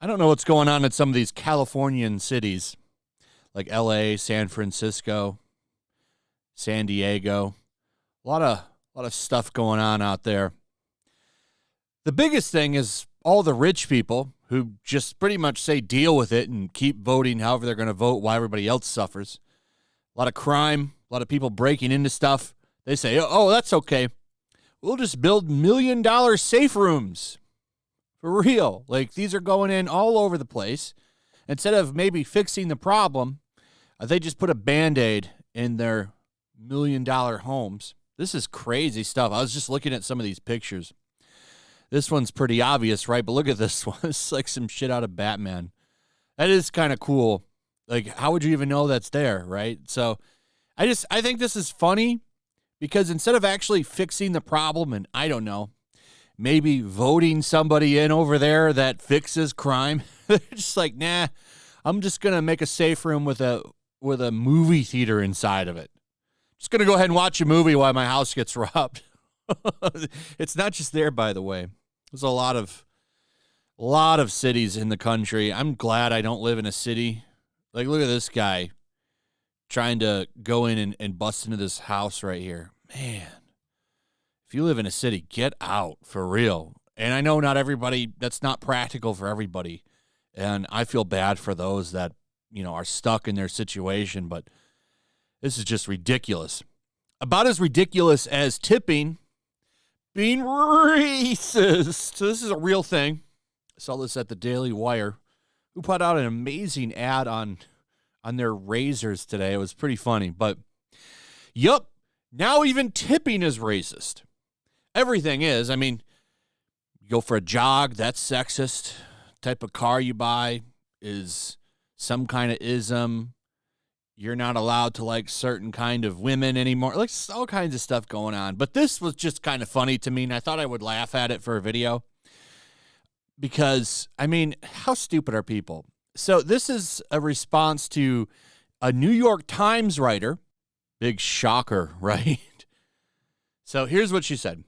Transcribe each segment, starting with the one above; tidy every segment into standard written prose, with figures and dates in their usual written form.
I don't know what's going on in some of these Californian cities like LA, San Francisco, San Diego. A lot of stuff going on out there. The biggest thing is all the rich people who just pretty much say deal with it and keep voting however they're going to vote while everybody else suffers. A lot of crime, a lot of people breaking into stuff. They say, oh, that's okay. We'll just build $1 million safe rooms. For real. Like, these are going in all over the place. Instead of maybe fixing the problem, they just put a Band-Aid in their $1 million homes. This is crazy stuff. I was just looking at some of these pictures. This one's pretty obvious, right? But look at this one. It's like some shit out of Batman. That is kind of cool. Like, how would you even know that's there, right? So I think this is funny because instead of actually fixing the problem and, I don't know, maybe voting somebody in over there that fixes crime, they're just like, nah, I'm just going to make a safe room with a movie theater inside of it. Just going to go ahead and watch a movie while my house gets robbed. It's not just there, by the way. There's a lot of cities in the country. I'm glad I don't live in a city. Like, look at this guy trying to go in and bust into this house right here. Man, if you live in a city, get out for real. And I know not everybody, that's not practical for everybody. And I feel bad for those that, are stuck in their situation, but this is just ridiculous. About as ridiculous as tipping being racist. So this is a real thing. I saw this at the Daily Wire, who put out an amazing ad on their razors today. It was pretty funny. But, yup, now even tipping is racist. Everything is. I mean, you go for a jog, that's sexist. Type of car you buy is some kind of ism. You're not allowed to like certain kind of women anymore. Like, all kinds of stuff going on. But this was just kind of funny to me, and I thought I would laugh at it for a video. Because, I mean, how stupid are people? So this is a response to a New York Times writer. Big shocker, right? So here's what she said.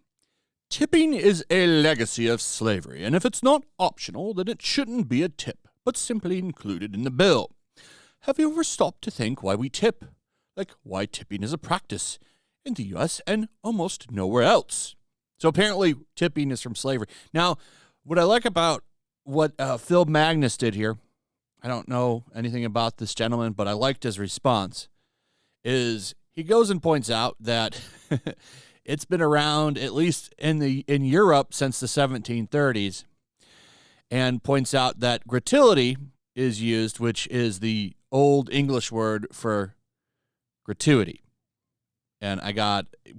Tipping is a legacy of slavery, and if it's not optional, then it shouldn't be a tip, but simply included in the bill. Have you ever stopped to think why we tip? Like, why tipping is a practice in the U.S. and almost nowhere else. So apparently tipping is from slavery. Now, what I like about what Phil Magnus did here, I don't know anything about this gentleman, but I liked his response, is he goes and points out that it's been around, at least in Europe, since the 1730s, and points out that gratuity is used, which is the old English word for gratuity. And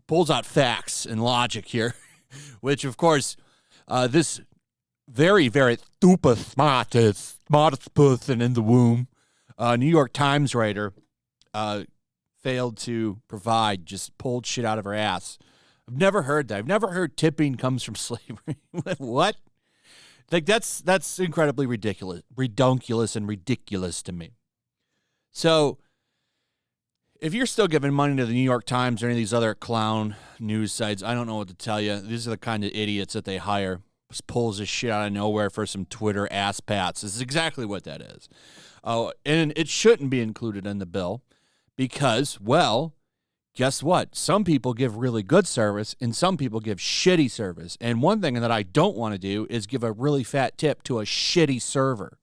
pulls out facts and logic here, which, of course, this very, very smartest person in the womb, New York Times writer, failed to provide, just pulled shit out of her ass. I've never heard that. I've never heard tipping comes from slavery. What? Like, that's incredibly ridiculous, redunculous, and ridiculous to me. So, if you're still giving money to the New York Times or any of these other clown news sites, I don't know what to tell you. These are the kind of idiots that they hire. Just pulls this shit out of nowhere for some Twitter ass pats. This is exactly what that is. Oh, and it shouldn't be included in the bill because, well, guess what? Some people give really good service and some people give shitty service. And one thing that I don't want to do is give a really fat tip to a shitty server.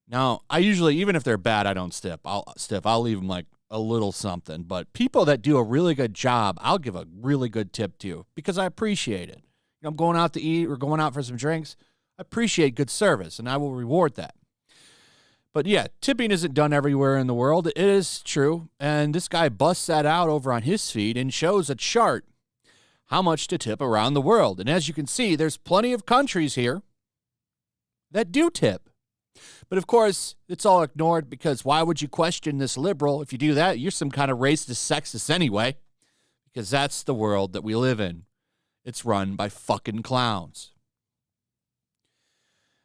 Now, I usually, even if they're bad, I don't tip. I'll leave them like a little something. But people that do a really good job, I'll give a really good tip to because I appreciate it. I'm going out to eat or going out for some drinks. I appreciate good service, and I will reward that. But yeah, tipping isn't done everywhere in the world. It is true. And this guy busts that out over on his feed and shows a chart how much to tip around the world. And as you can see, there's plenty of countries here that do tip. But of course, it's all ignored because why would you question this liberal? If you do that, you're some kind of racist, sexist anyway, because that's the world that we live in. It's run by fucking clowns.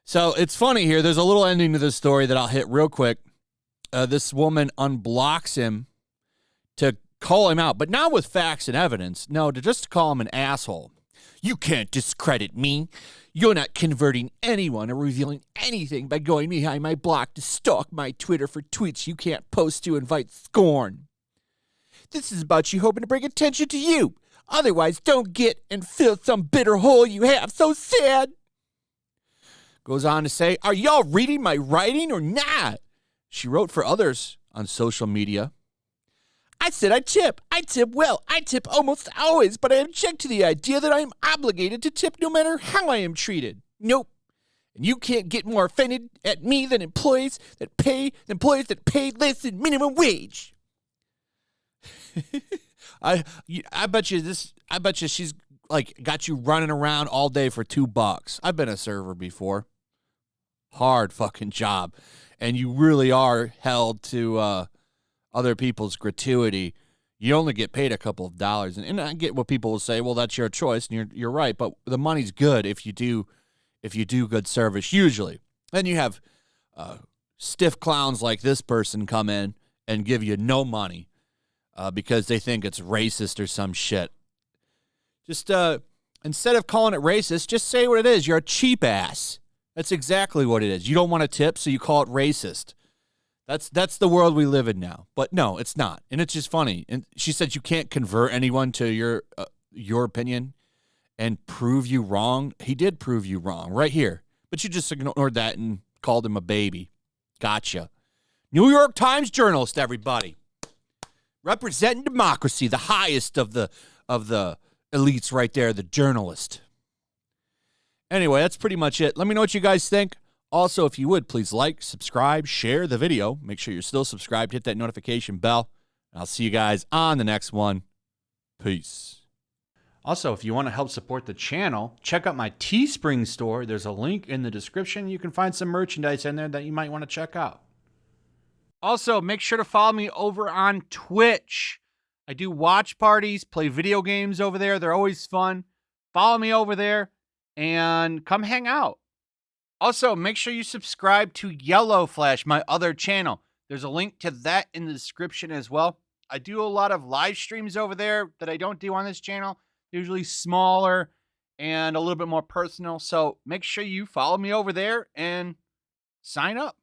So it's funny here. There's a little ending to this story that I'll hit real quick. This woman unblocks him to call him out, but not with facts and evidence. No, to just call him an asshole. You can't discredit me. You're not converting anyone or revealing anything by going behind my block to stalk my Twitter for tweets you can't post to invite scorn. This is about you hoping to bring attention to you. Otherwise, don't get and fill some bitter hole you have. So sad. Goes on to say, are y'all reading my writing or not? She wrote for others on social media. I said I tip. I tip well. I tip almost always, but I object to the idea that I am obligated to tip no matter how I am treated. Nope. And you can't get more offended at me than employees that pay less than minimum wage. I bet you she's like got you running around all day for $2. I've been a server before. Hard fucking job. And you really are held to other people's gratuity. You only get paid a couple of dollars. And I get what people will say, well, that's your choice, and you're right, but the money's good if you do good service usually. Then you have stiff clowns like this person come in and give you no money because they think it's racist or some shit. Just instead of calling it racist, just say what it is. You're a cheap ass. That's exactly what it is. You don't want to tip, so you call it racist. That's the world we live in now. But no, it's not. And it's just funny. And she said you can't convert anyone to your opinion and prove you wrong. He did prove you wrong right here. But you just ignored that and called him a baby. Gotcha. New York Times journalist, everybody. Representing democracy, the highest of the elites right there, the journalist. Anyway, that's pretty much it. Let me know what you guys think. Also, if you would, please like, subscribe, share the video. Make sure you're still subscribed. Hit that notification bell. And I'll see you guys on the next one. Peace. Also, if you want to help support the channel, check out my Teespring store. There's a link in the description. You can find some merchandise in there that you might want to check out. Also, make sure to follow me over on Twitch. I do watch parties, play video games over there. They're always fun. Follow me over there and come hang out. Also, make sure you subscribe to YellowFlash, my other channel. There's a link to that in the description as well. I do a lot of live streams over there that I don't do on this channel. Usually smaller and a little bit more personal. So make sure you follow me over there and sign up.